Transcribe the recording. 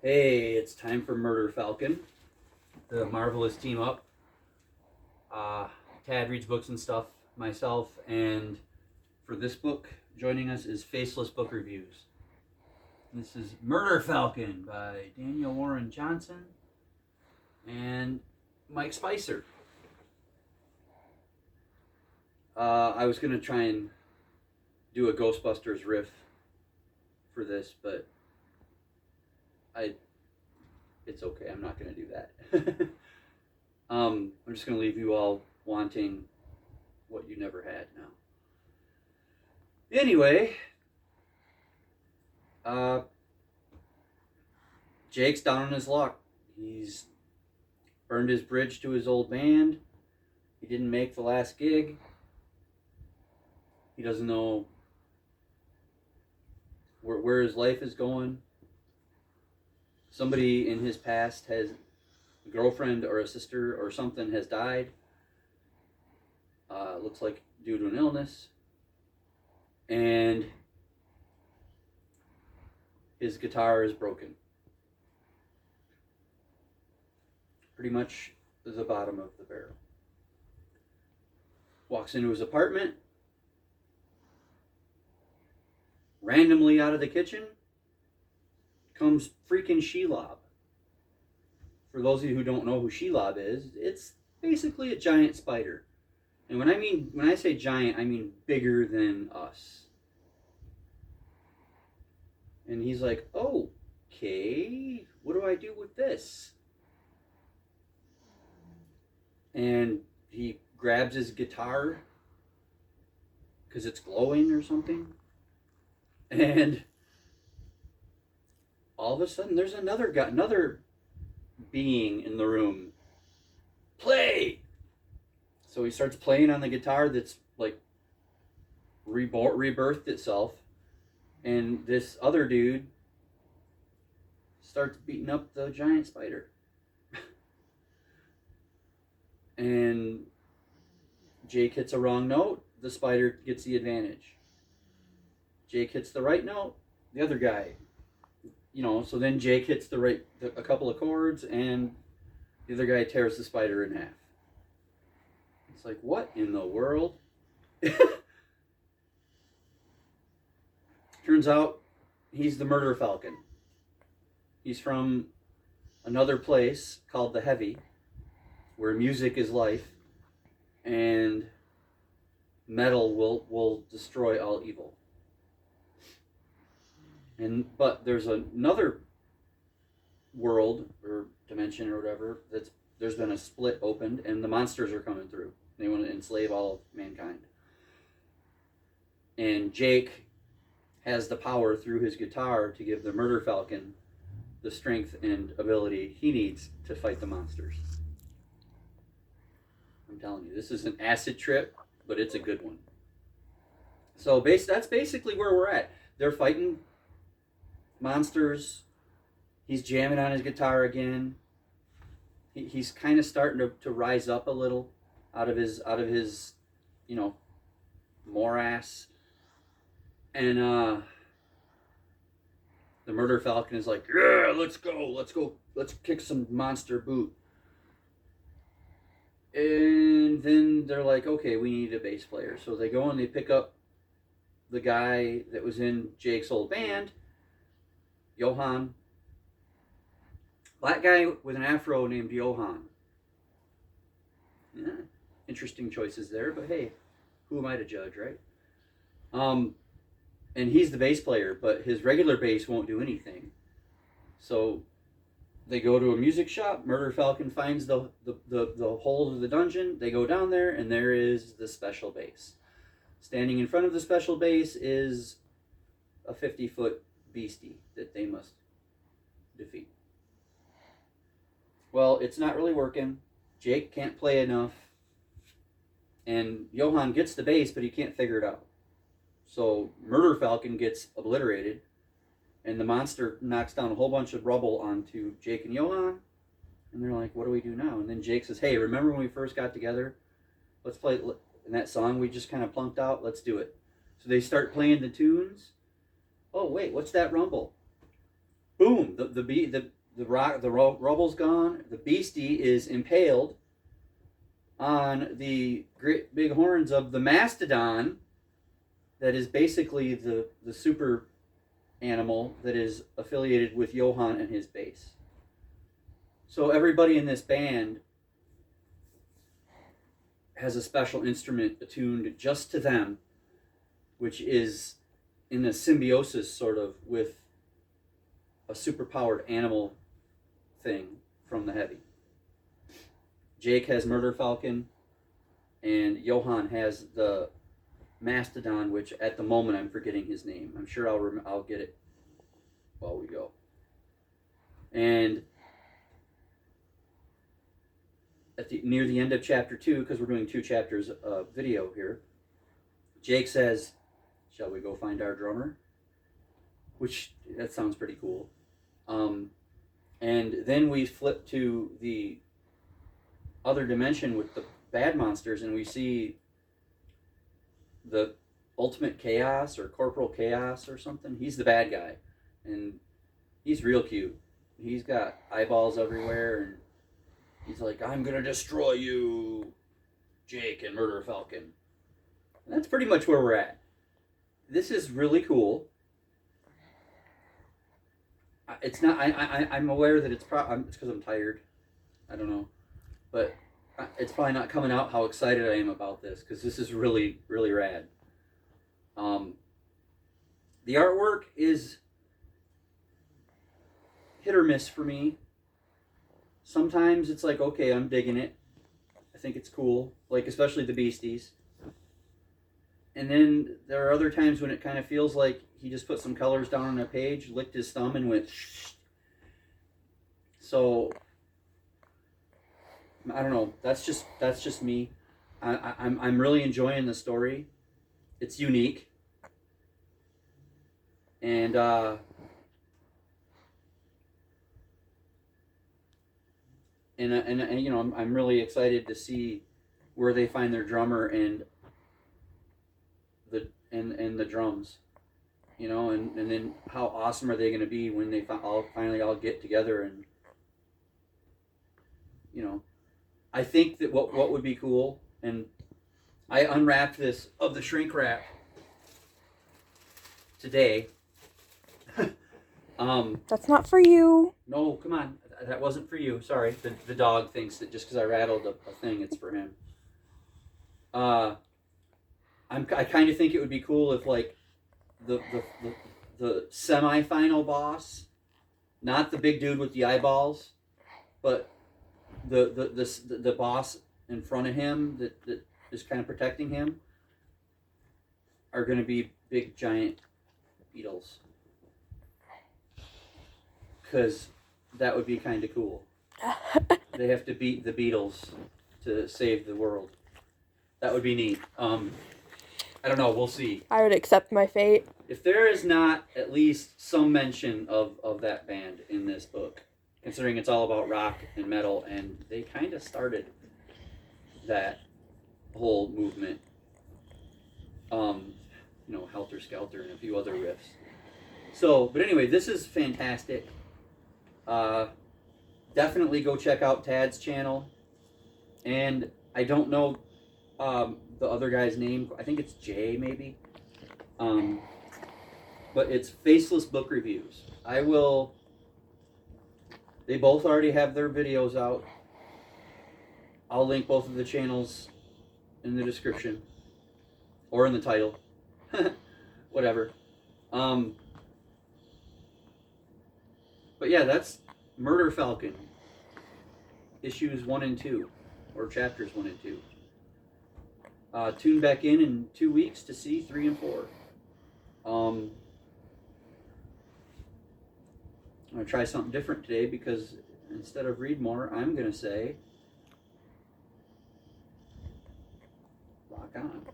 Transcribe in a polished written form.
Hey, it's time for Murder Falcon. The Marvel-ous team up. Tad reads books and stuff, myself, and for this book, joining us is Faceless Book Reviews. This is Murder Falcon by Daniel Warren Johnson and Mike Spicer. I was going to try and do a Ghostbusters riff for this, but it's okay. I'm not going to do that. I'm just going to leave you all wanting what you never had now. Anyway, Jake's down on his luck. He's burned his bridge to his old band. He didn't make the last gig. He doesn't know where his life is going. Somebody in his past has a girlfriend or a sister or something has died. Looks like due to an illness. And his guitar is broken. Pretty much the bottom of the barrel. Walks into his apartment. Randomly out of the kitchen comes freaking Shelob. For those of you who don't know who Shelob is, it's basically a giant spider. And when I say giant, I mean bigger than us. And he's like, okay, what do I do with this? And he grabs his guitar because it's glowing or something. And all of a sudden, there's another being in the room. Play! So he starts playing on the guitar that's like rebirthed itself. And this other dude starts beating up the giant spider. And Jake hits a wrong note, the spider gets the advantage. Jake hits the right note, the other guy. So then Jake hits a couple of chords, and the other guy tears the spider in half. It's like, what in the world? Turns out he's the Murder Falcon. He's from another place called the Heavy, where music is life, and metal will destroy all evil. But there's another world or dimension or whatever there's been a split opened, and the monsters are coming through. They want to enslave all of mankind. And Jake has the power through his guitar to give the Murder Falcon the strength and ability he needs to fight the monsters. I'm telling you, this is an acid trip, but it's a good one. So that's basically where we're at. They're fighting monsters. He's jamming on his guitar again. He's kind of starting to rise up a little out of his morass. And the Murder Falcon is like, yeah, let's go, let's kick some monster boot. And then they're like, okay, we need a bass player. So they go and they pick up the guy that was in Jake's old band, Johan. Black guy with an afro named Johan. Yeah, interesting choices there, but hey, who am I to judge, right? And he's the bass player, but his regular bass won't do anything. So they go to a music shop. Murder Falcon finds the hole of the dungeon. They go down there, and there is the special bass. Standing in front of the special bass is a 50-foot beastie that they must defeat. Well, it's not really working. Jake can't play enough. And Johan gets the bass, but he can't figure it out. So Murder Falcon gets obliterated, and the monster knocks down a whole bunch of rubble onto Jake and Johan. And they're like, what do we do now? And then Jake says, hey, remember when we first got together? Let's play in that song we just kind of plunked out. Let's do it. So they start playing the tunes. Oh, wait, what's that rumble? boom, the rubble's gone. The beastie is impaled on the great big horns of the mastodon that is basically the super animal that is affiliated with Johann and his base. So everybody in this band has a special instrument attuned just to them, which is in a symbiosis sort of with a superpowered animal thing from the Heavy. Jake has Murder Falcon, and Johann has the Mastodon, which at the moment I'm forgetting his name. I'm sure I'll get it while we go. And near the end of chapter 2, because we're doing 2 chapters of video here, Jake says, "Shall we go find our drummer?" Which, that sounds pretty cool. And then we flip to the other dimension with the bad monsters, and we see the Ultimate Chaos or Corporal Chaos or something. He's the bad guy, and he's real cute. He's got eyeballs everywhere, and he's like, "I'm gonna destroy you, Jake and Murder Falcon." And that's pretty much where we're at. This is really cool. It's not. I'm aware that it's because I'm tired. I don't know, but it's probably not coming out how excited I am about this, because this is really, really rad. The artwork is hit or miss for me. Sometimes it's like, okay, I'm digging it. I think it's cool, like especially the beasties. And then there are other times when it kind of feels like he just put some colors down on a page, licked his thumb, and went shh. So I don't know. That's just me. I'm really enjoying the story. It's unique, and you know, I'm really excited to see where they find their drummer and the drums, you know, and then how awesome are they going to be when they finally all get together. And you know, I think that what would be cool, and I unwrapped this of the shrink wrap today. That's not for you. No, come on. That wasn't for you. Sorry. The dog thinks that just because I rattled a thing, it's for him. I kind of think it would be cool if, like, the semi-final boss, not the big dude with the eyeballs, but the boss in front of him that is kind of protecting him, are going to be big giant beetles. Because that would be kind of cool. They have to beat the Beatles to save the world. That would be neat. I don't know. We'll see. I would accept my fate. If there is not at least some mention of that band in this book, considering it's all about rock and metal, and they kind of started that whole movement. You know, Helter Skelter and a few other riffs. So, but anyway, this is fantastic. Definitely go check out Tad's channel. And I don't know the other guy's name. I think it's Jay, maybe. But it's Faceless Book Reviews. They both already have their videos out. I'll link both of the channels in the description. Or in the title. Whatever. But yeah, that's Murder Falcon, issues 1 and 2, or chapters 1 and 2. Tune back in 2 weeks to see 3 and 4. I'm going to try something different today, because instead of read more, I'm going to say, rock on.